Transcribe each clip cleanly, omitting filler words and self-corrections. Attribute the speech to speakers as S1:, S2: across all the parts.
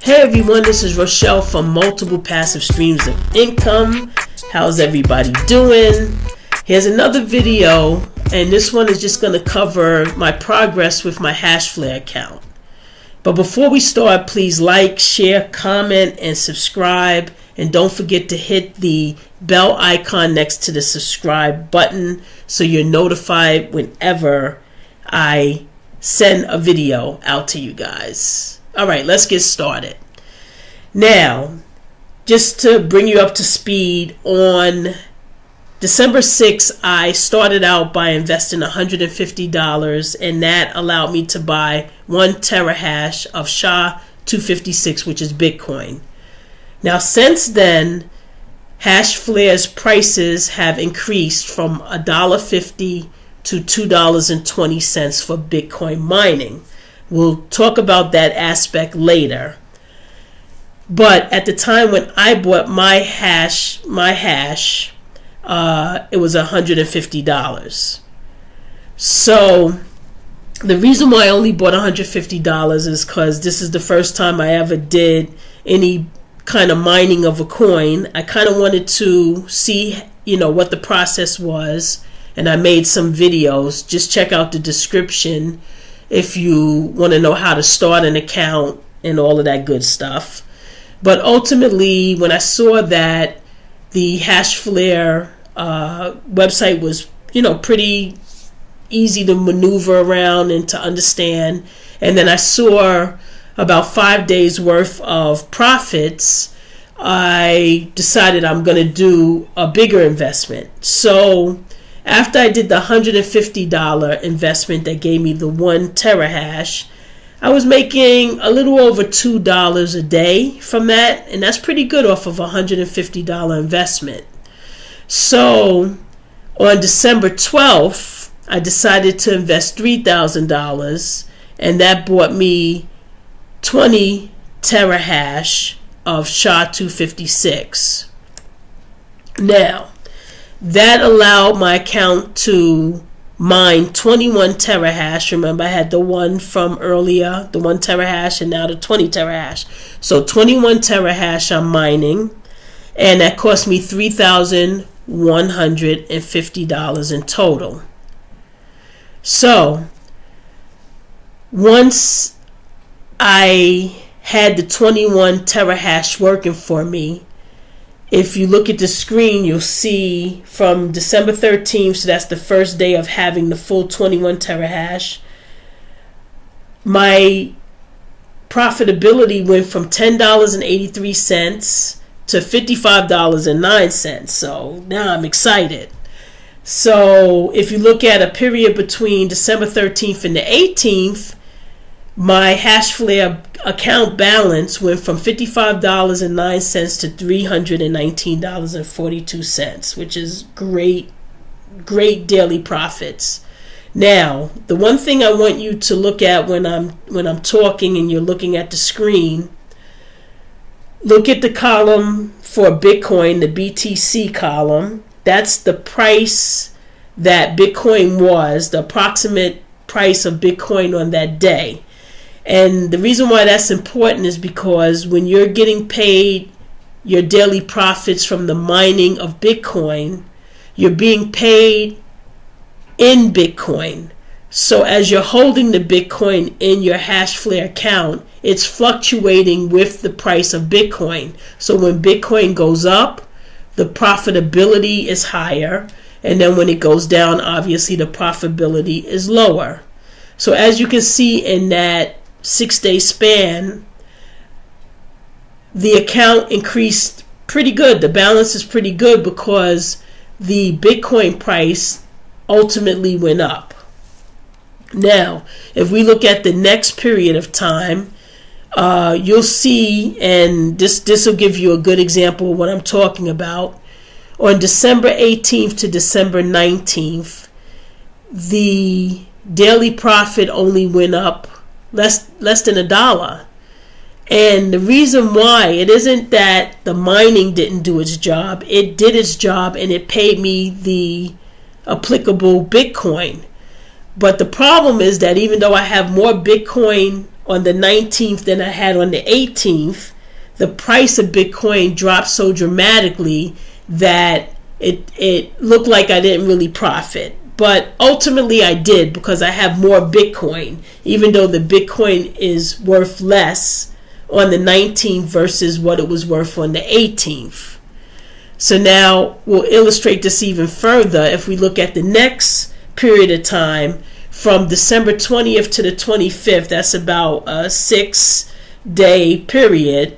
S1: Hey everyone, this is Rochelle from Multiple Passive Streams of Income. How's everybody doing? Here's another video, and this one is just going to cover my progress with my HASHFLARE account. But before we start, please like, share, comment, and subscribe. And don't forget to hit the bell icon next to the subscribe button so you're notified whenever I send a video out to you guys. All right, let's get started. Now, just to bring you up to speed, on December 6th, I started out by investing $150, and that allowed me to buy 1 terahash of SHA-256, which is Bitcoin. Now, since then, HASHFLARE's prices have increased from $1.50 to $2.20 for Bitcoin mining. We'll talk about that aspect later. But at the time when I bought my hash, it was $150. So the reason why I only bought $150 is because this is the first time I ever did any kind of mining of a coin. I kind of wanted to see, what the process was, and I made some videos. Just check out the description if you want to know how to start an account and all of that good stuff. But ultimately, when I saw that the HASHFLARE website was, pretty easy to maneuver around and to understand, and then I saw about 5 days worth of profits, I decided I'm going to do a bigger investment. So after I did the $150 investment that gave me the 1 terahash, I was making a little over $2 a day from that, and that's pretty good off of a $150 investment. So on December 12th, I decided to invest $3,000, and that bought me 20 terahash of SHA-256. Now, that allowed my account to mine 21 terahash. Remember, I had the one from earlier, the 1 terahash, and now the 20 terahash. So 21 terahash I'm mining, and that cost me $3,150 in total. So once I had the 21 terahash working for me, if you look at the screen, you'll see from December 13th, so that's the first day of having the full 21 terahash, my profitability went from $10.83 to $55.09. So now I'm excited. So if you look at a period between December 13th and the 18th, my HASHFLARE account balance went from $55.09 to $319.42, which is great daily profits. Now, the one thing I want you to look at when I'm talking and you're looking at the screen, look at the column for Bitcoin, the BTC column. That's the price that Bitcoin was, the approximate price of Bitcoin on that day. And the reason why that's important is because when you're getting paid your daily profits from the mining of Bitcoin, you're being paid in Bitcoin. So as you're holding the Bitcoin in your HASHFLARE account, it's fluctuating with the price of Bitcoin. So when Bitcoin goes up, the profitability is higher. And then when it goes down, obviously the profitability is lower. So as you can see in that 6-day span, the account increased pretty good. The balance is pretty good because the Bitcoin price ultimately went up. Now, if we look at the next period of time, you'll see, and this will give you a good example of what I'm talking about. On December 18th to December 19th, the daily profit only went up less than $1. And the reason why, it isn't that the mining didn't do its job. It did its job, and it paid me the applicable Bitcoin. But the problem is that even though I have more Bitcoin on the 19th than I had on the 18th, the price of Bitcoin dropped so dramatically that it looked like I didn't really profit. But ultimately I did, because I have more Bitcoin, even though the Bitcoin is worth less on the 19th versus what it was worth on the 18th. So now we'll illustrate this even further if we look at the next period of time from December 20th to the 25th. That's about a 6-day period.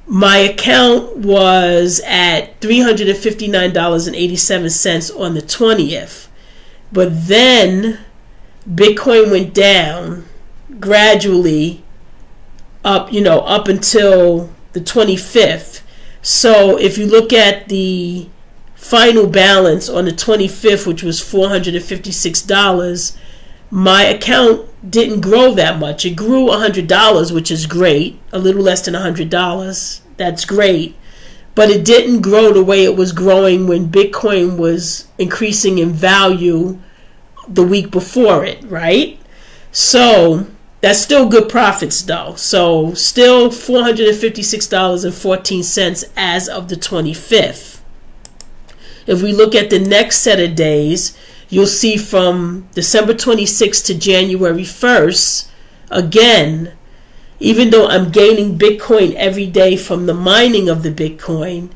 S1: My account was at $359.87 on the 20th. But then Bitcoin went down gradually up until the 25th. So if you look at the final balance on the 25th, which was $456, my account didn't grow that much. It grew $100, which is great. A little less than $100. That's great. But it didn't grow the way it was growing when Bitcoin was increasing in value the week before it, right? So that's still good profits though. So still $456.14 as of the 25th. If we look at the next set of days, you'll see from December 26th to January 1st, again, even though I'm gaining Bitcoin every day from the mining of the Bitcoin,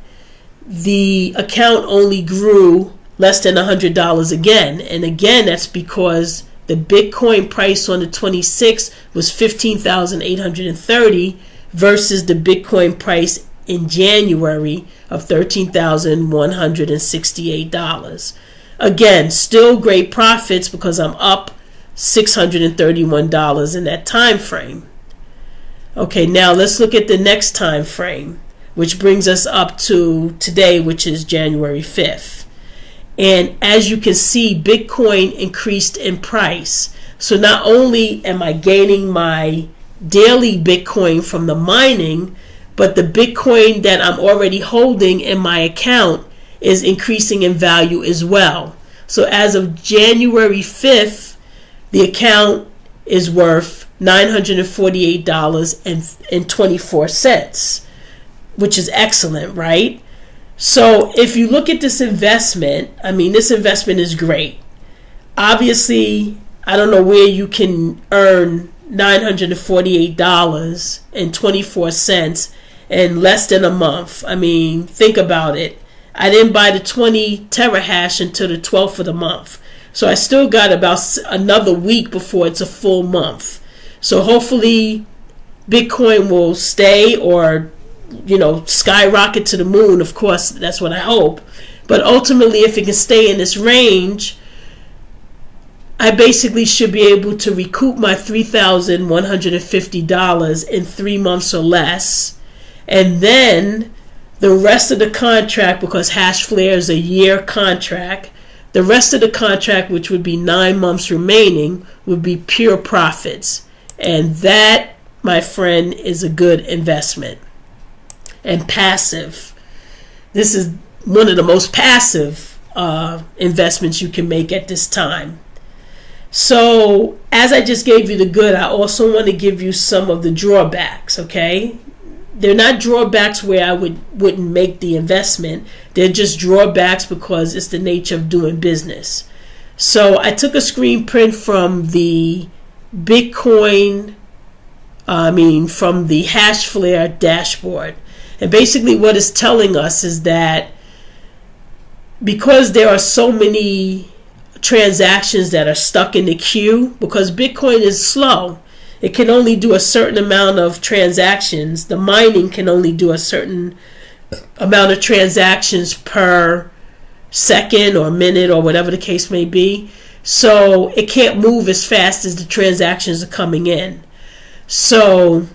S1: the account only grew less than $100 again. And again, that's because the Bitcoin price on the 26th was $15,830 versus the Bitcoin price in January of $13,168. Again, still great profits because I'm up $631 in that time frame. Okay, now let's look at the next time frame, which brings us up to today, which is January 5th. And as you can see, Bitcoin increased in price. So not only am I gaining my daily Bitcoin from the mining, but the Bitcoin that I'm already holding in my account is increasing in value as well. So as of January 5th, the account is worth $948.24, which is excellent, right? So if you look at this investment, this investment is great. Obviously, I don't know where you can earn $948.24 in less than a month. Think about it. I didn't buy the 20 terahash until the 12th of the month. So I still got about another week before it's a full month. So hopefully Bitcoin will stay or, skyrocket to the moon. Of course, that's what I hope. But ultimately, if it can stay in this range, I basically should be able to recoup my $3,150 in 3 months or less. And then the rest of the contract, because HashFlare is a year contract, the rest of the contract, which would be 9 months remaining, would be pure profits. And that, my friend, is a good investment. And passive. This is one of the most passive investments you can make at this time. So, as I just gave you the good, I also want to give you some of the drawbacks, okay? They're not drawbacks where I wouldn't make the investment. They're just drawbacks because it's the nature of doing business. So I took a screen print from the Bitcoin, from the HashFlare dashboard. And basically what it's telling us is that because there are so many transactions that are stuck in the queue, because Bitcoin is slow, it can only do a certain amount of transactions. The mining can only do a certain amount of transactions per second or minute or whatever the case may be. So it can't move as fast as the transactions are coming in. So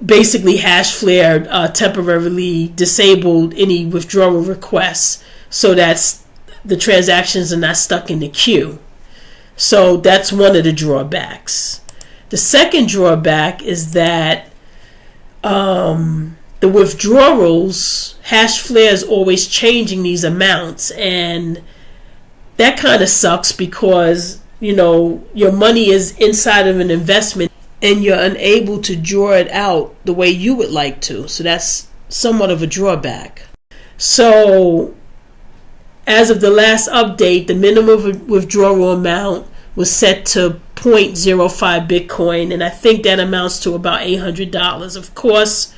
S1: basically HashFlare temporarily disabled any withdrawal requests so that the transactions are not stuck in the queue. So that's one of the drawbacks. The second drawback is that the withdrawals, HashFlare is always changing these amounts, and that kind of sucks because your money is inside of an investment and you're unable to draw it out the way you would like to. So that's somewhat of a drawback. So as of the last update, the minimum withdrawal amount was set to 0.05 Bitcoin, and I think that amounts to about $800. Of course,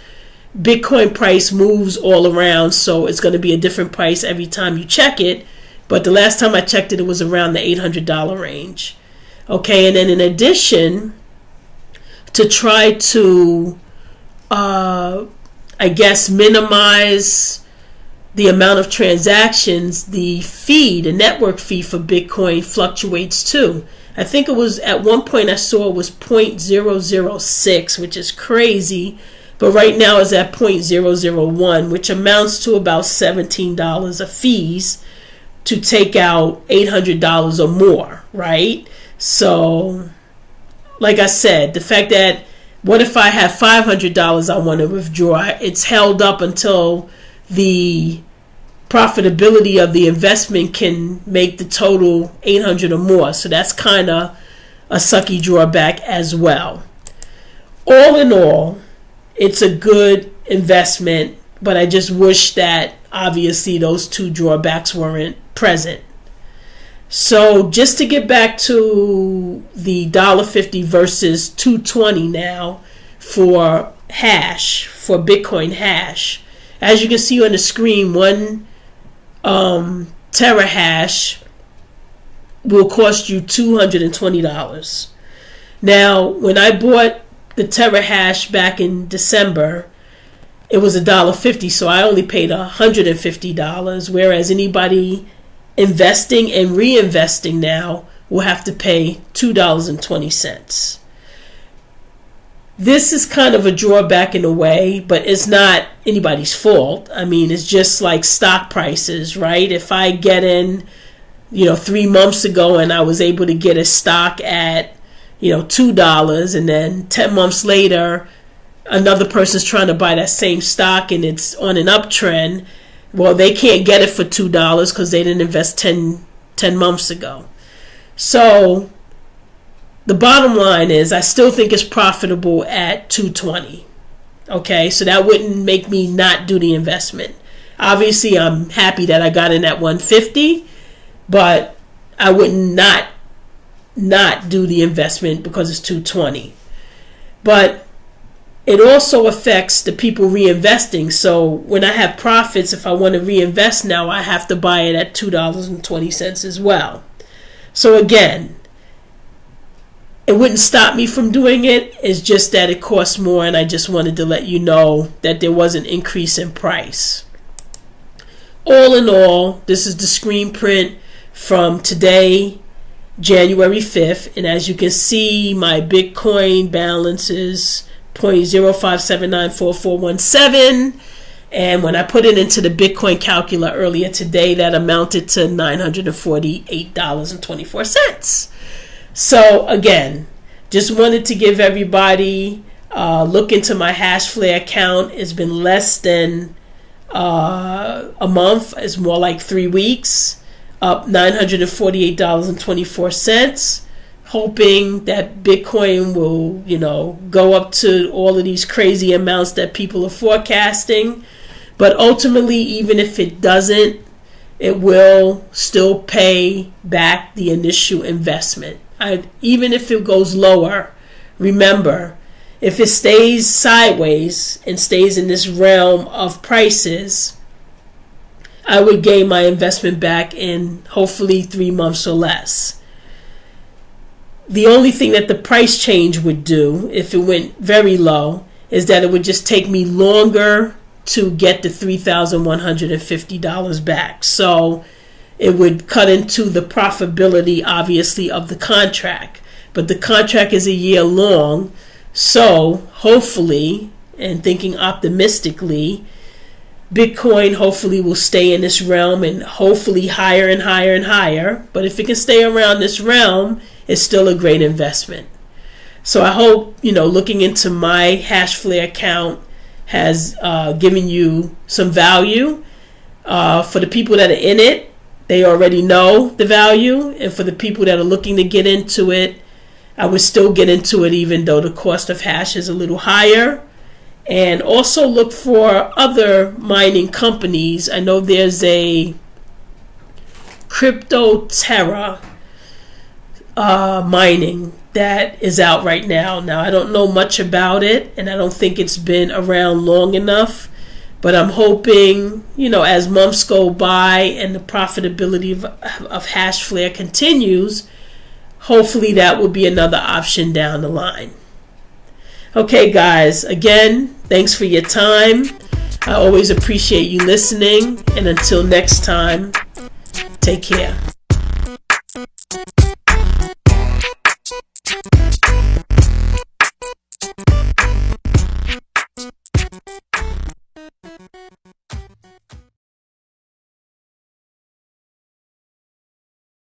S1: Bitcoin price moves all around, so it's going to be a different price every time you check it. But the last time I checked it, it was around the $800 range. Okay, and then in addition, to try to, minimize the amount of transactions, the network fee for Bitcoin fluctuates too. I think it was, at one point I saw it was 0.006, which is crazy. But right now it's at 0.001, which amounts to about $17 of fees to take out $800 or more, right? So, like I said, the fact that, what if I have $500 I want to withdraw? It's held up until the profitability of the investment can make the total $800 or more. So that's kind of a sucky drawback as well. All in all, it's a good investment, but I just wish that obviously those two drawbacks weren't present. So just to get back to the $1.50 versus $2.20 now for Bitcoin hash. As you can see on the screen, one terahash will cost you $220. Now, when I bought the terahash back in December, it was $1.50, so I only paid $150, whereas anybody investing and reinvesting now will have to pay $2.20. This is kind of a drawback in a way, but it's not anybody's fault. I mean, it's just like stock prices, right? If I get in, 3 months ago and I was able to get a stock at, $2, and then 10 months later, another person's trying to buy that same stock and it's on an uptrend, well, they can't get it for $2 because they didn't invest 10 months ago. So the bottom line is I still think it's profitable at $2.20. Okay, so that wouldn't make me not do the investment. Obviously, I'm happy that I got in at $1.50, but I would not do the investment because it's $2.20. But it also affects the people reinvesting. So when I have profits, if I want to reinvest now, I have to buy it at $2.20 as well. So again, it wouldn't stop me from doing it. It's just that it costs more, and I just wanted to let you know that there was an increase in price. All in all, this is the screen print from today, January 5th. And as you can see, my Bitcoin balance is 0.05794417, and when I put it into the Bitcoin calculator earlier today, that amounted to $948.24. So again, just wanted to give everybody a look into my HASHFLARE account. It's been less than a month. It's more like 3 weeks, up $948.24. Hoping that Bitcoin will, go up to all of these crazy amounts that people are forecasting. But ultimately, even if it doesn't, it will still pay back the initial investment. Even if it goes lower, remember, if it stays sideways and stays in this realm of prices, I would gain my investment back in hopefully 3 months or less. The only thing that the price change would do, if it went very low, is that it would just take me longer to get the $3,150 back. So it would cut into the profitability, obviously, of the contract. But the contract is a year long, so hopefully, and thinking optimistically, Bitcoin hopefully will stay in this realm and hopefully higher and higher and higher. But if it can stay around this realm, it's still a great investment. So I hope, looking into my HASHFLARE account has given you some value. For the people that are in it, they already know the value. And for the people that are looking to get into it, I would still get into it even though the cost of hash is a little higher. And also look for other mining companies. I know there's a CRYPTERRA mining that is out right now. Now, I don't know much about it, and I don't think it's been around long enough. But I'm hoping, as months go by and the profitability of HASHFLARE continues, hopefully that will be another option down the line. Okay, guys, again, thanks for your time. I always appreciate you listening. And until next time, take care.